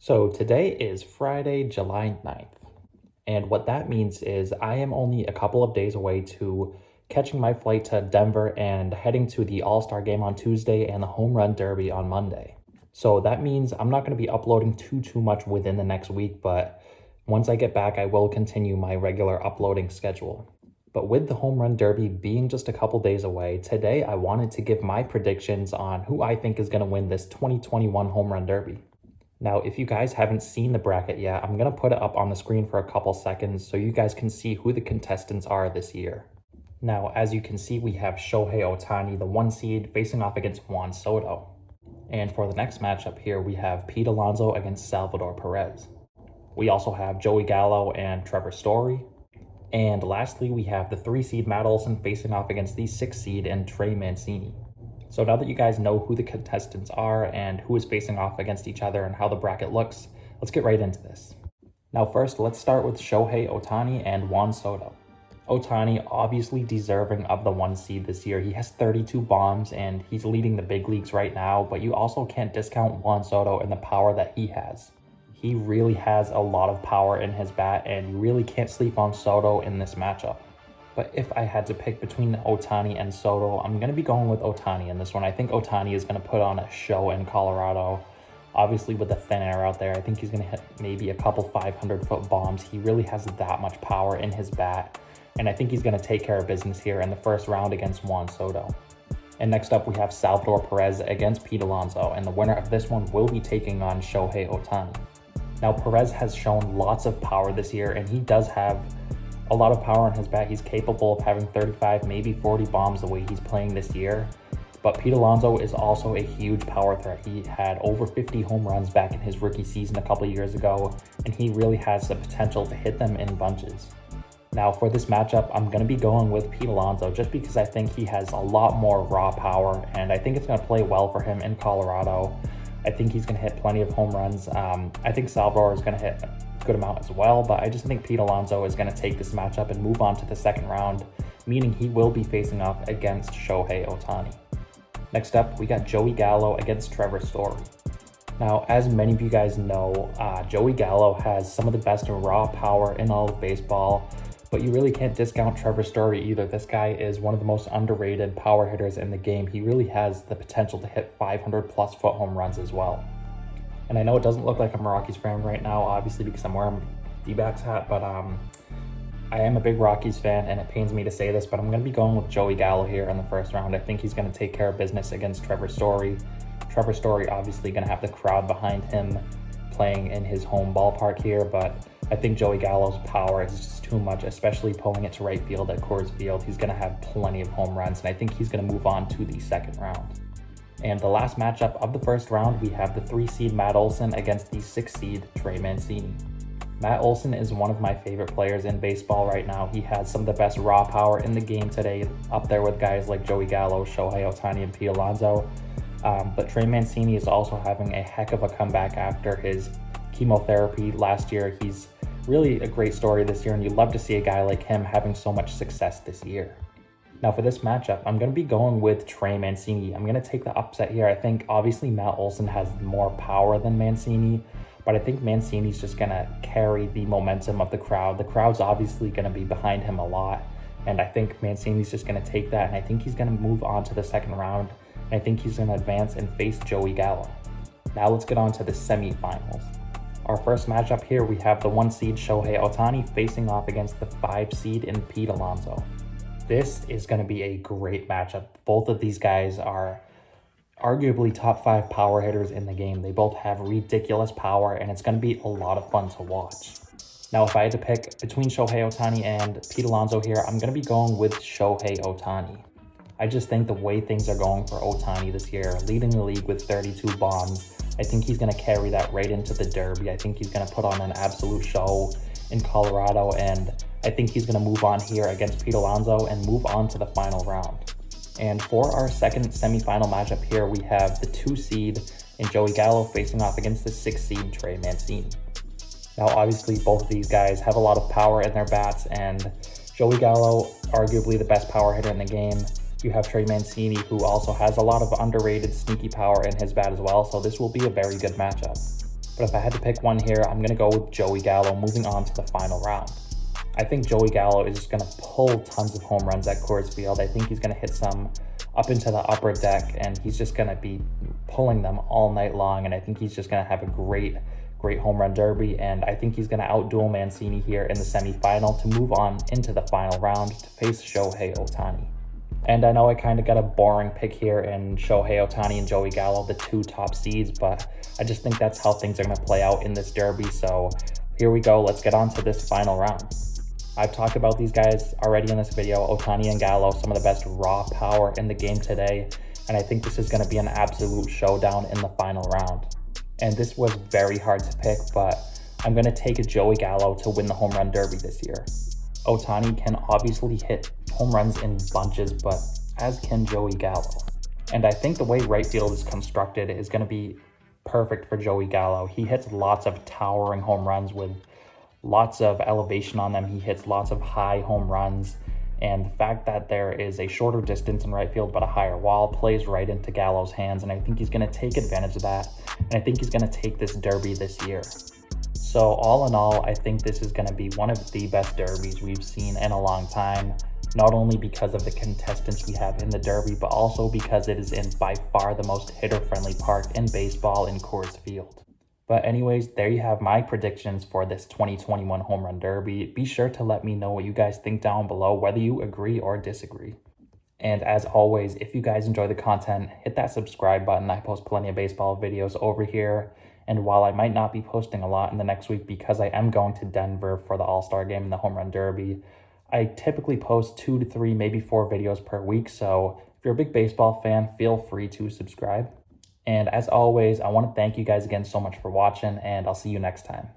So today is Friday, July 9th. And what that means is I am only a couple of days away to catching my flight to Denver and heading to the All-Star game on Tuesday and the Home Run Derby on Monday. So that means I'm not going to be uploading too much within the next week, but once I get back, I will continue my regular uploading schedule. But with the Home Run Derby being just a couple days away, today I wanted to give my predictions on who I think is going to win this 2021 Home Run Derby. Now, if you guys haven't seen the bracket yet, I'm going to put it up on the screen for a couple seconds so you guys can see who the contestants are this year. Now, as you can see, we have Shohei Ohtani, the 1 seed, facing off against Juan Soto. And for the next matchup here, we have Pete Alonso against Salvador Perez. We also have Joey Gallo and Trevor Story. And lastly, we have the 3 seed Matt Olson facing off against the 6 seed and Trey Mancini. So now that you guys know who the contestants are and who is facing off against each other and how the bracket looks, let's get right into this. Now first, let's start with Shohei Ohtani and Juan Soto. Ohtani obviously deserving of the 1 seed this year. He has 32 bombs and he's leading the big leagues right now, but you also can't discount Juan Soto and the power that he has. He really has a lot of power in his bat and you really can't sleep on Soto in this matchup. But if I had to pick between Ohtani and Soto, I'm going to be going with Ohtani in this one. I think Ohtani is going to put on a show in Colorado. Obviously, with the thin air out there, I think he's going to hit maybe a couple 500-foot bombs. He really has that much power in his bat. And I think he's going to take care of business here in the first round against Juan Soto. And next up, we have Salvador Perez against Pete Alonso. And the winner of this one will be taking on Shohei Ohtani. Now, Perez has shown lots of power this year, and he does have a lot of power in his bat. He's capable of having 35, maybe 40 bombs the way he's playing this year. But Pete Alonso is also a huge power threat. He had over 50 home runs back in his rookie season a couple of years ago, and he really has the potential to hit them in bunches. Now for this matchup, I'm going to be going with Pete Alonso just because I think he has a lot more raw power, and I think it's going to play well for him in Colorado. I think he's going to hit plenty of home runs. I think Salvador is going to hit good amount as well, but I just think Pete Alonso is going to take this matchup and move on to the second round, meaning he will be facing off against Shohei Ohtani. Next up, we got Joey Gallo against Trevor Story. Now, as many of you guys know, Joey Gallo has some of the best raw power in all of baseball, but you really can't discount Trevor Story either. This guy is one of the most underrated power hitters in the game. He really has the potential to hit 500+ foot home runs as well. And I know it doesn't look like I'm a Rockies fan right now, obviously because I'm wearing D-backs hat, but I am a big Rockies fan, and it pains me to say this, but I'm going to be going with Joey Gallo here in the first round. I think he's going to take care of business against Trevor Story. Trevor Story obviously going to have the crowd behind him playing in his home ballpark here, but I think Joey Gallo's power is just too much, especially pulling it to right field at Coors Field. He's going to have plenty of home runs, and I think he's going to move on to the second round. And the last matchup of the first round, we have the 3 seed Matt Olson against the 6 seed Trey Mancini. Matt Olson is one of my favorite players in baseball right now. He has some of the best raw power in the game today, up there with guys like Joey Gallo, Shohei Ohtani, and Pete Alonso. But Trey Mancini is also having a heck of a comeback after his chemotherapy last year. He's really a great story this year, and you love to see a guy like him having so much success this year. Now for this matchup, I'm going to be going with Trey Mancini. I'm going to take the upset here. I think obviously Matt Olson has more power than Mancini, but I think Mancini's just going to carry the momentum of the crowd. The crowd's obviously going to be behind him a lot, and I think Mancini's just going to take that, and I think he's going to move on to the second round, and I think he's going to advance and face Joey Gallo. Now let's get on to the semifinals. Our first matchup here, we have the 1 seed Shohei Ohtani facing off against the 5 seed in Pete Alonso. This is going to be a great matchup. Both of these guys are arguably top 5 power hitters in the game. They both have ridiculous power, and it's going to be a lot of fun to watch. Now, if I had to pick between Shohei Ohtani and Pete Alonso here, I'm going to be going with Shohei Ohtani. I just think the way things are going for Ohtani this year, leading the league with 32 bombs, I think he's going to carry that right into the Derby. I think he's going to put on an absolute show in Colorado, and I think he's going to move on here against Pete Alonso and move on to the final round. And for our second semifinal matchup here, we have the 2 seed in Joey Gallo facing off against the 6 seed Trey Mancini. Now, obviously, both of these guys have a lot of power in their bats, and Joey Gallo, arguably the best power hitter in the game. You have Trey Mancini, who also has a lot of underrated sneaky power in his bat as well, so this will be a very good matchup. But if I had to pick one here, I'm going to go with Joey Gallo moving on to the final round. I think Joey Gallo is just going to pull tons of home runs at Coors Field. I think he's going to hit some up into the upper deck, and he's just going to be pulling them all night long. And I think he's just going to have a great home run derby. And I think he's going to outduel Mancini here in the semifinal to move on into the final round to face Shohei Ohtani. And I know I kind of got a boring pick here in Shohei Ohtani and Joey Gallo, the two top seeds, but I just think that's how things are going to play out in this derby. So here we go. Let's get on to this final round. I've talked about these guys already in this video, Ohtani and Gallo, some of the best raw power in the game today. And I think this is going to be an absolute showdown in the final round. And this was very hard to pick, but I'm going to take a Joey Gallo to win the home run derby this year. Ohtani can obviously hit home runs in bunches, but as can Joey Gallo. And I think the way right field is constructed is going to be perfect for Joey Gallo. He hits lots of towering home runs with lots of elevation on them. He hits lots of high home runs. And the fact that there is a shorter distance in right field but a higher wall plays right into Gallo's hands. And I think he's going to take advantage of that. And I think he's going to take this derby this year. So all in all, I think this is going to be one of the best derbies we've seen in a long time, not only because of the contestants we have in the derby, but also because it is in by far the most hitter-friendly park in baseball in Coors Field. But anyways, there you have my predictions for this 2021 Home Run Derby. Be sure to let me know what you guys think down below, whether you agree or disagree. And as always, if you guys enjoy the content, hit that subscribe button. I post plenty of baseball videos over here. And while I might not be posting a lot in the next week because I am going to Denver for the All-Star Game and the Home Run Derby, I typically post 2 to 3, maybe 4 videos per week. So if you're a big baseball fan, feel free to subscribe. And as always, I want to thank you guys again so much for watching, and I'll see you next time.